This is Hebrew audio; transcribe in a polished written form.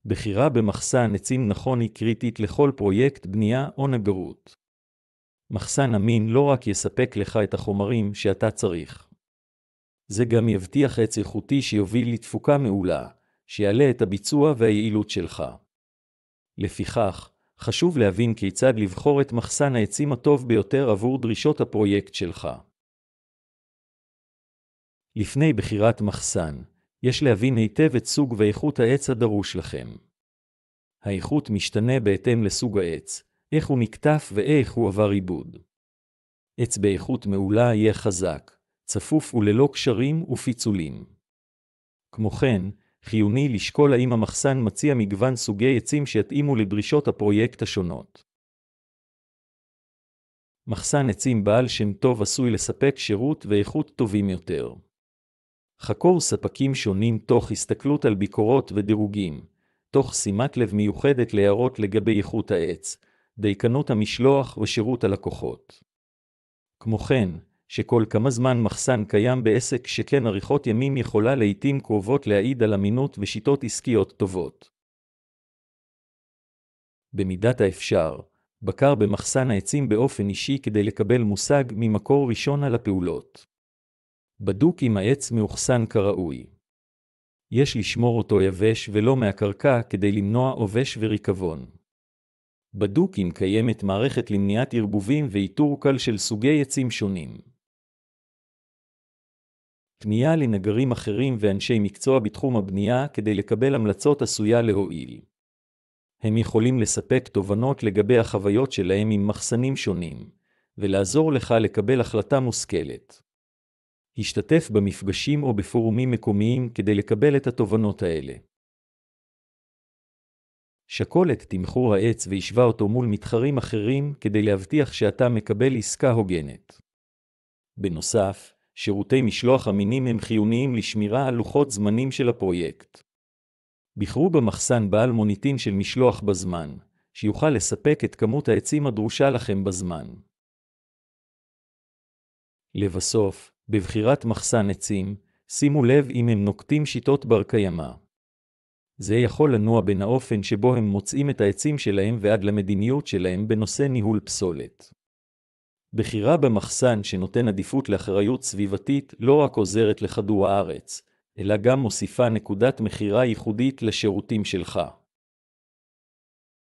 בחירה במחסן עצים נכון היא קריטית לכל פרויקט בנייה או נגרות. מחסן אמין לא רק יספק לך את החומרים שאתה צריך. זה גם יבטיח עץ איכותי שיוביל לתפוקה מעולה, שיעלה את הביצוע והיעילות שלך. לפיכך, חשוב להבין כיצד לבחור את מחסן העצים הטוב ביותר עבור דרישות הפרויקט שלך. לפני בחירת מחסן, יש להבין היטב את סוג ואיכות העץ הדרוש לכם. האיכות משתנה בהתאם לסוג העץ, איך הוא נקטף ואיך הוא עבר עיבוד. עץ באיכות מעולה יהיה חזק, צפוף וללא קשרים ופיצולים. כמו כן, חיוני לשקול האם המחסן מציע מגוון סוגי עצים שיתאימו לדרישות הפרויקט השונות. מחסן עצים בעל שם טוב עשוי לספק שירות ואיכות טובים יותר. חקור ספקים שונים תוך הסתכלות על ביקורות ודירוגים, תוך שימת לב מיוחדת להערות לגבי איכות העץ, דייקנות המשלוח ושירות הלקוחות. כמו כן, שכל כמה זמן מחסן קיים בעסק שכן עריכות ימים יכולה לעתים קרובות להעיד על אמינות ושיטות עסקיות טובות. במידת האפשר, בקר במחסן העצים באופן אישי כדי לקבל מושג ממקור ראשון על הפעולות. בדוק אם העץ מאוחסן כראוי. יש לשמור אותו יבש ולא מהקרקע כדי למנוע עובש וריקבון. בדוק אם קיימת מערכת למניעת ערבובים ואיתור קל של סוגי עצים שונים. פנייה לנגרים אחרים ואנשי מקצוע בתחום הבנייה כדי לקבל המלצות עשויה להועיל. הם יכולים לספק תובנות לגבי החוויות שלהם עם מחסנים שונים, ולעזור לך לקבל החלטה מושכלת. השתתף במפגשים או בפורומים מקומיים כדי לקבל את התובנות האלה. שקול את תמחור העץ והשווה אותו מול מתחרים אחרים כדי להבטיח שאתה מקבל עסקה הוגנת. בנוסף, שירותי משלוח אמינים הם חיוניים לשמירה על לוחות זמנים של הפרויקט. בחרו במחסן בעל מוניטין של משלוח בזמן, שיוכל לספק את כמות העצים הדרושה לכם בזמן. לבסוף, בבחירת מחסן עצים, שימו לב אם הם נוקטים שיטות בר קיימא. זה יכול לנוע בין האופן שבו הם מוצאים את העצים שלהם ועד למדיניות שלהם בנושא ניהול פסולת. בחירה במחסן שנותן עדיפות לאחריות סביבתית לא רק עוזרת לכדור הארץ, אלא גם מוסיפה נקודת מחירה ייחודית לשירותים שלך.